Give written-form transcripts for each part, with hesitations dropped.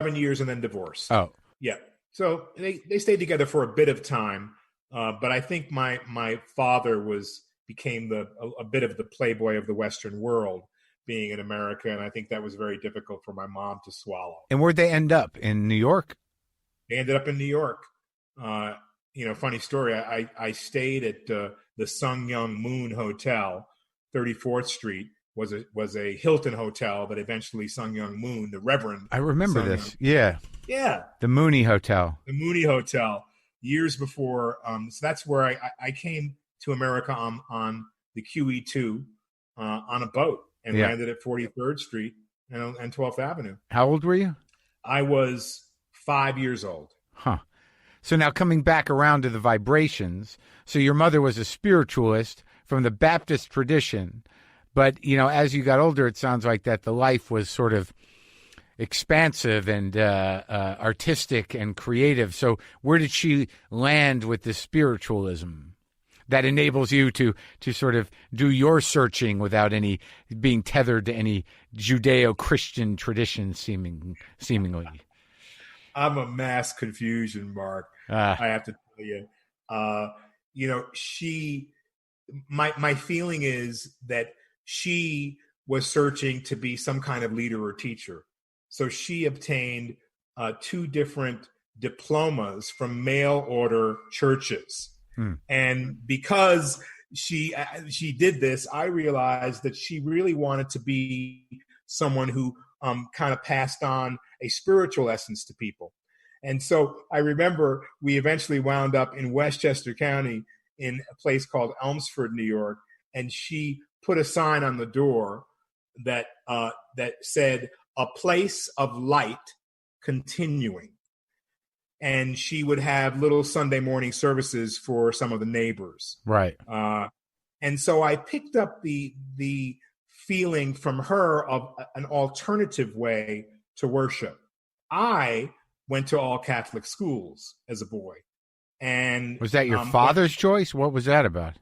years and then divorced. Oh, Yeah. So they stayed together for a bit of time. But I think my father became a bit of the playboy of the Western world, being in America, and I think that was very difficult for my mom to swallow. and where'd they end up? In New York? They ended up in New York. Funny story. I stayed at the Sun Young Moon Hotel, 34th Street. Was a Hilton hotel, but eventually Sun Young Moon, the Reverend. I remember Sun this. Young, Yeah, the Mooney Hotel. the Mooney Hotel, years before. So that's where I came to America on the QE2 on a boat and landed at 43rd Street and 12th Avenue. How old were you? I was 5 years old. Huh. So now coming back around to the vibrations. So your mother was a spiritualist from the Baptist tradition. But, as you got older, it sounds like that the life was sort of expansive and artistic and creative. So where did she land with the spiritualism that enables you to sort of do your searching without any being tethered to any Judeo-Christian tradition seemingly? I'm a mass confusion, Mark. I have to tell you. My feeling is that she was searching to be some kind of leader or teacher. So she obtained 2 different diplomas from mail order churches. And because she did this, I realized that she really wanted to be someone who kind of passed on a spiritual essence to people. And so I remember we eventually wound up in Westchester County in a place called Elmsford, New York, and she put a sign on the door that said, "A place of light continuing." And she would have little Sunday morning services for some of the neighbors. Right. And so I picked up the feeling from her of an alternative way to worship. I went to all Catholic schools as a boy. And was that your father's choice? What was that about?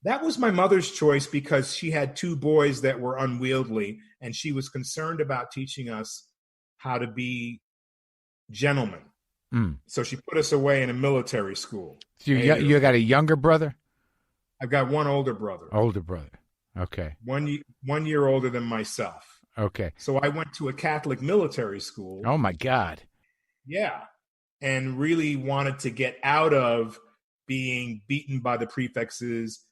That was my mother's choice because she had 2 boys that were unwieldy, and she was concerned about teaching us how to be gentlemen. So she put us away in a military school. So you got a younger brother? I've got one older brother. Older brother. Okay. 1 year older than myself. Okay. So I went to a Catholic military school. Oh, my God. Yeah. And really wanted to get out of being beaten by the prefixes.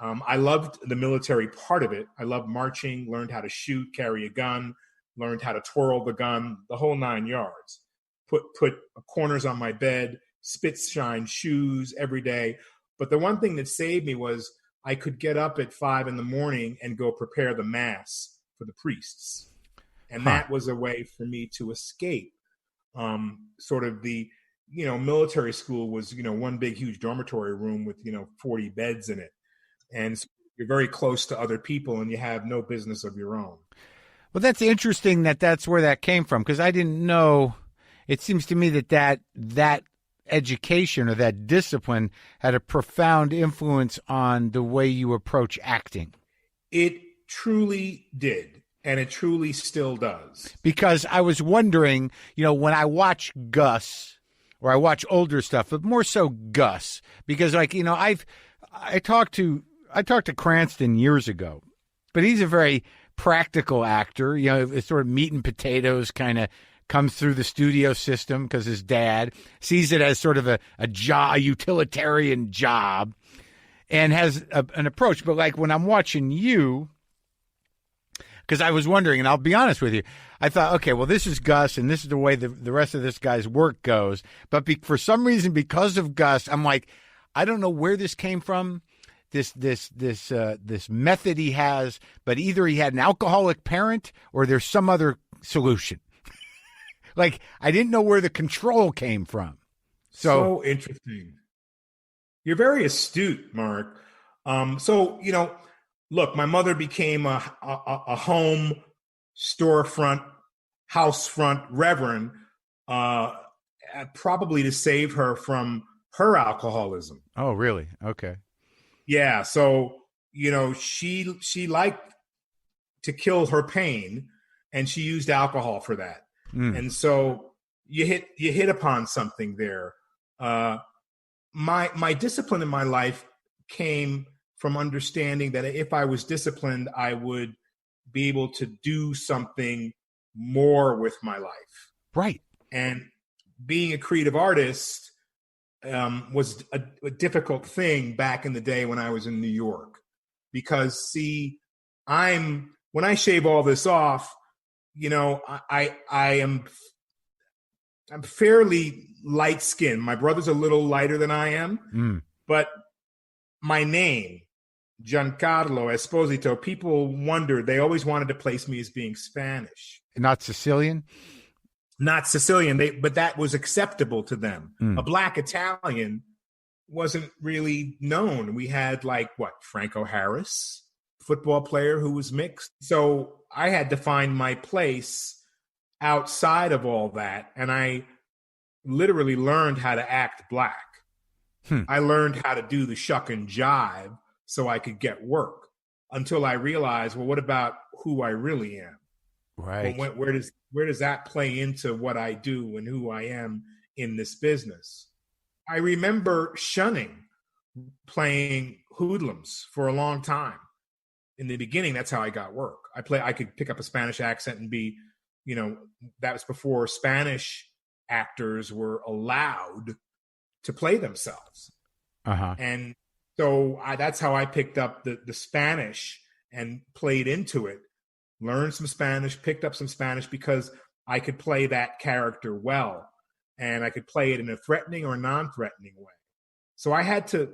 I loved the military part of it. I loved marching, learned how to shoot, carry a gun, learned how to twirl the gun, the whole 9 yards. Put corners on my bed, spit shine shoes every day. But the one thing that saved me was I could get up at 5 a.m. and go prepare the mass for the priests. And that was a way for me to escape sort of the, military school was, one big, huge dormitory room with, 40 beds in it. And so you're very close to other people and you have no business of your own. Well, that's interesting that's where that came from, because I didn't know. It seems to me that education or that discipline had a profound influence on the way you approach acting. It truly did, and it truly still does. Because I was wondering, when I watch Gus, or I watch older stuff, but more so Gus, because I talked to Cranston years ago, but he's a very practical actor. It's sort of meat and potatoes kind of comes through the studio system because his dad sees it as sort of a utilitarian job and has an approach. But like when I'm watching you, because I was wondering, and I'll be honest with you, I thought, okay, well, this is Gus, and this is the way the rest of this guy's work goes. But for some reason, because of Gus, I'm like, I don't know where this came from. This method he has, but either he had an alcoholic parent or there's some other solution. Like, I didn't know where the control came from. So interesting. You're very astute, Mark. Look, my mother became a home storefront, house front reverend, probably to save her from her alcoholism. Oh, really? Okay. Yeah. So, she liked to kill her pain, and she used alcohol for that. And so you hit upon something there. My discipline in my life came from understanding that if I was disciplined, I would be able to do something more with my life. Right. And being a creative artist was a difficult thing back in the day when I was in New York, because see, when I shave all this off, I'm fairly light skinned. My brother's a little lighter than I am, but my name, Giancarlo Esposito, people wondered, they always wanted to place me as being Spanish. Not Sicilian? Not Sicilian, but that was acceptable to them. A black Italian wasn't really known. We had Franco Harris, football player who was mixed. So I had to find my place outside of all that. And I literally learned how to act black. I learned how to do the shuck and jive so I could get work, until I realized, well, what about who I really am? Right. Well, where does that play into what I do and who I am in this business? I remember shunning playing hoodlums for a long time. In the beginning, that's how I got work. I could pick up a Spanish accent and be, that was before Spanish actors were allowed to play themselves. And so that's how I picked up the Spanish and played into it. Learned some Spanish, picked up some Spanish, because I could play that character well, and I could play it in a threatening or non-threatening way. So I had to,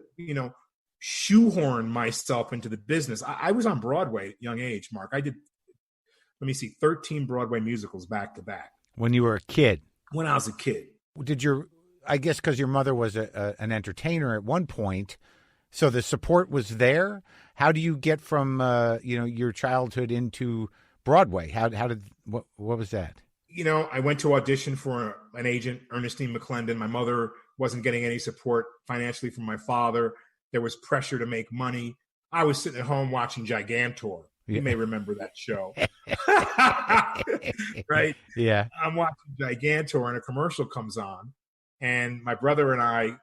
shoehorn myself into the business. I was on Broadway at a young age, Mark. I did, 13 Broadway musicals back to back. When you were a kid? When I was a kid. I guess because your mother was an entertainer at one point, so the support was there. How do you get from your childhood into Broadway? What was that? I went to audition for an agent, Ernestine McClendon. My mother wasn't getting any support financially from my father. There was pressure to make money. I was sitting at home watching Gigantor. You may remember that show. Right? Yeah. I'm watching Gigantor and a commercial comes on, and my brother and I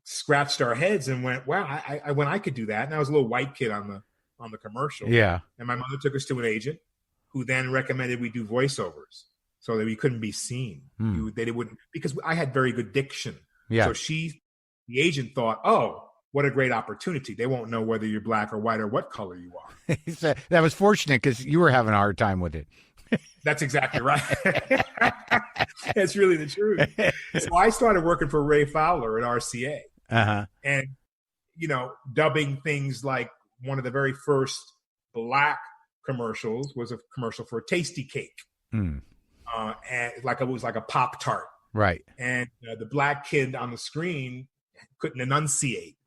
scratched our heads and went, wow, I could do that. And I was a little white kid on the commercial. Yeah. And my mother took us to an agent who then recommended we do voiceovers so that we couldn't be seen. They wouldn't, because I had very good diction. Yeah. So the agent thought, oh, what a great opportunity. They won't know whether you're black or white or what color you are. That was fortunate, because you were having a hard time with it. That's exactly right. That's really the truth. So I started working for Ray Fowler at RCA. And, dubbing things like one of the very first black commercials was a commercial for a Tasty Cake. And it was like a Pop-Tart. Right. And the black kid on the screen couldn't enunciate.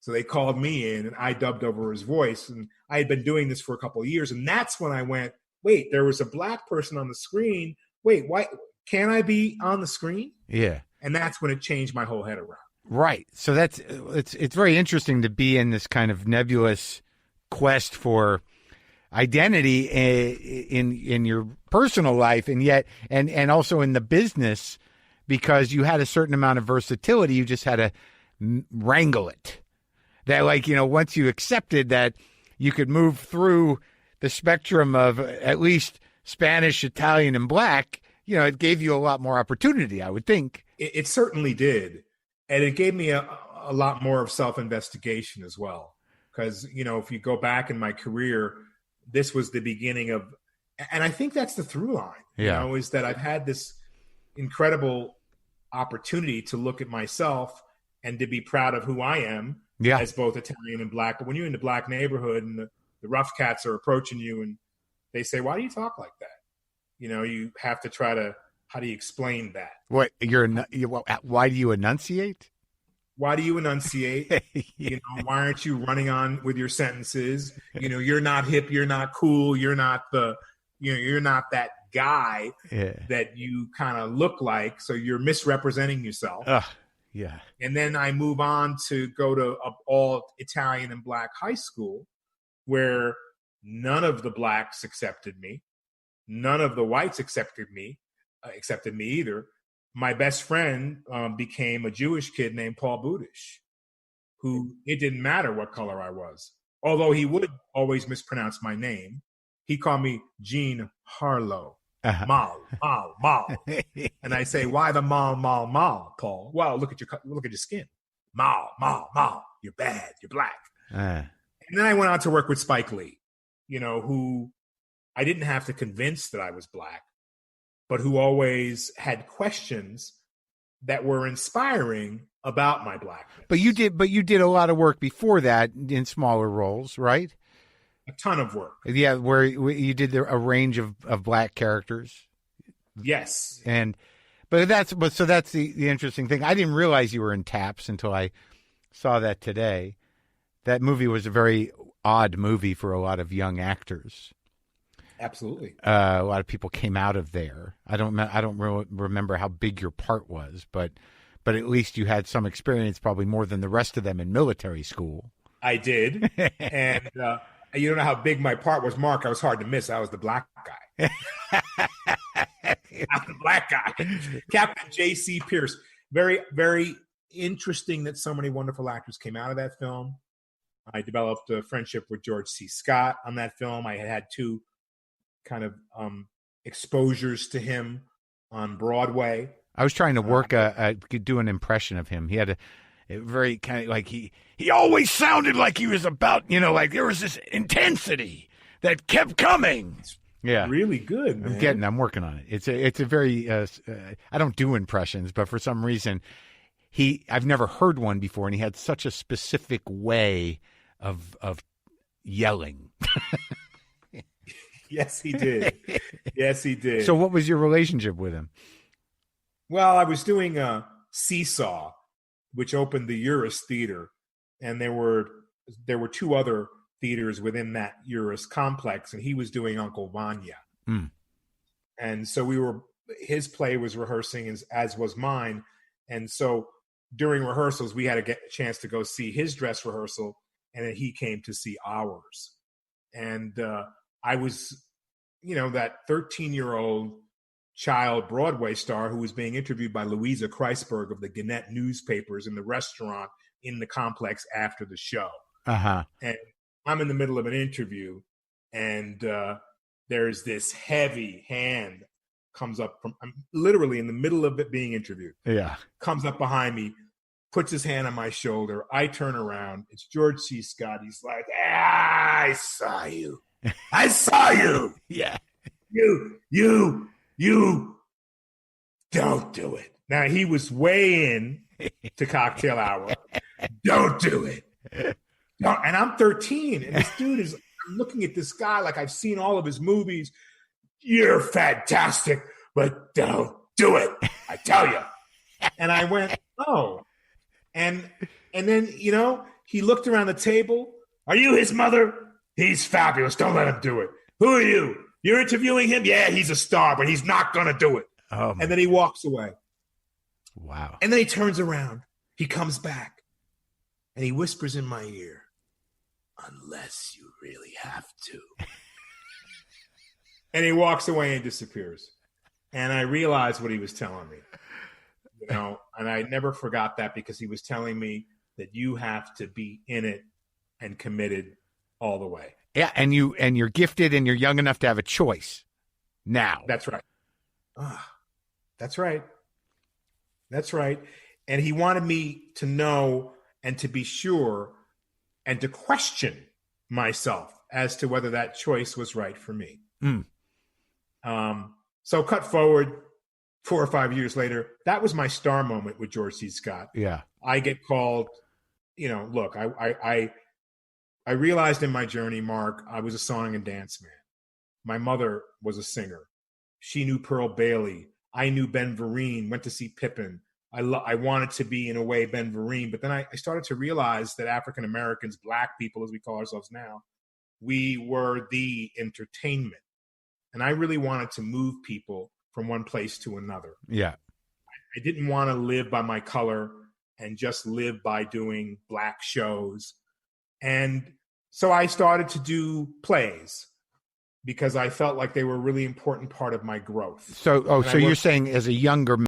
So they called me in and I dubbed over his voice. And I had been doing this for a couple of years. And that's when I went, wait, there was a black person on the screen. Wait, why can I be on the screen? Yeah. And that's when it changed my whole head around. Right. So it's very interesting to be in this kind of nebulous quest for identity in your personal life, and yet and also in the business, because you had a certain amount of versatility. You just had to wrangle it. That once you accepted that you could move through the spectrum of at least Spanish, Italian, and black, it gave you a lot more opportunity, I would think. It certainly did. And it gave me a lot more of self-investigation as well. Because, if you go back in my career, this was the beginning of, and I think that's the through line, is that I've had this incredible opportunity to look at myself and to be proud of who I am as both Italian and black. But when you're in the black neighborhood and the rough cats are approaching you and they say, why do you talk like that? You have to try to, how do you explain that? What why do you enunciate? Why do you enunciate? Why aren't you running on with your sentences? You're not hip, you're not cool, you're not you're not that guy that you kind of look like. So you're misrepresenting yourself. Yeah. And then I move on to go to an all Italian and black high school where none of the blacks accepted me. None of the whites accepted me. accepted me either. My best friend became a Jewish kid named Paul Budish, who it didn't matter what color I was. Although he would always mispronounce my name. He called me Giancarlo. Mal. And I say, why the mal, Paul? Well, look at your skin. Mal. You're bad. You're black. And then I went on to work with Spike Lee, who I didn't have to convince that I was black, but who always had questions that were inspiring about my blackness. But you did a lot of work before that in smaller roles, right? A ton of work. Yeah, where you did a range of black characters. Yes. But that's the interesting thing. I didn't realize you were in Taps until I saw that today. That movie was a very odd movie for a lot of young actors. Absolutely. A lot of people came out of there. I don't remember how big your part was, but at least you had some experience, probably more than the rest of them in military school. I did. And you don't know how big my part was, Mark. I was hard to miss. I was the black guy. I'm the black guy. Captain J.C. Pierce. Very, very interesting that so many wonderful actors came out of that film. I developed a friendship with George C. Scott on that film. I had 2 kind of exposures to him on Broadway. I was trying to do an impression of him. He had a very kind of like he always sounded like he was about, like there was this intensity that kept coming. Yeah, really good, man. I'm working on it. It's a very I don't do impressions, but for some reason I've never heard one before, and he had such a specific way of yelling. Yes, he did. Yes, he did. So what was your relationship with him? Well, I was doing Seesaw, which opened the Eurus Theater, and there were 2 other theaters within that Eurus complex, and he was doing Uncle Vanya. And so his play was rehearsing as was mine, and so during rehearsals we had to get a chance to go see his dress rehearsal, and then he came to see ours. And I was, that 13-year-old child Broadway star who was being interviewed by Louisa Kreisberg of the Gannett newspapers in the restaurant in the complex after the show. And I'm in the middle of an interview, and there's this heavy hand comes up I'm literally in the middle of it being interviewed. Yeah. Comes up behind me, puts his hand on my shoulder. I turn around. It's George C. Scott. He's like, I saw you. I saw you. Yeah. You don't do it. Now, he was way in to cocktail hour. Don't do it. No, and I'm 13, and this dude I'm looking at this guy like I've seen all of his movies. You're fantastic, but don't do it. I tell you. And I went, oh. And then, he looked around the table. Are you his mother? He's fabulous. Don't let him do it. Who are you? You're interviewing him? Yeah, he's a star, but he's not going to do it. Oh, and then he walks away. Wow. And then he turns around. He comes back. And he whispers in my ear, unless you really have to. And he walks away and disappears. And I realized what he was telling me. And I never forgot that, because he was telling me that you have to be in it and committed all the way. Yeah, and you're gifted and you're young enough to have a choice now. That's right. That's right. That's right. And he wanted me to know and to be sure and to question myself as to whether that choice was right for me. So cut forward 4 or 5 years later, that was my star moment with George C. Scott. Yeah. I get called, look, I realized in my journey, Mark, I was a song and dance man. My mother was a singer. She knew Pearl Bailey. I knew Ben Vereen, went to see Pippin. I wanted to be, in a way, Ben Vereen. But then I started to realize that African Americans, black people, as we call ourselves now, we were the entertainment. And I really wanted to move people from one place to another. Yeah. I didn't want to live by my color and just live by doing black shows. And so I started to do plays. because I felt like they were a really important part of my growth. So, so you're saying as a younger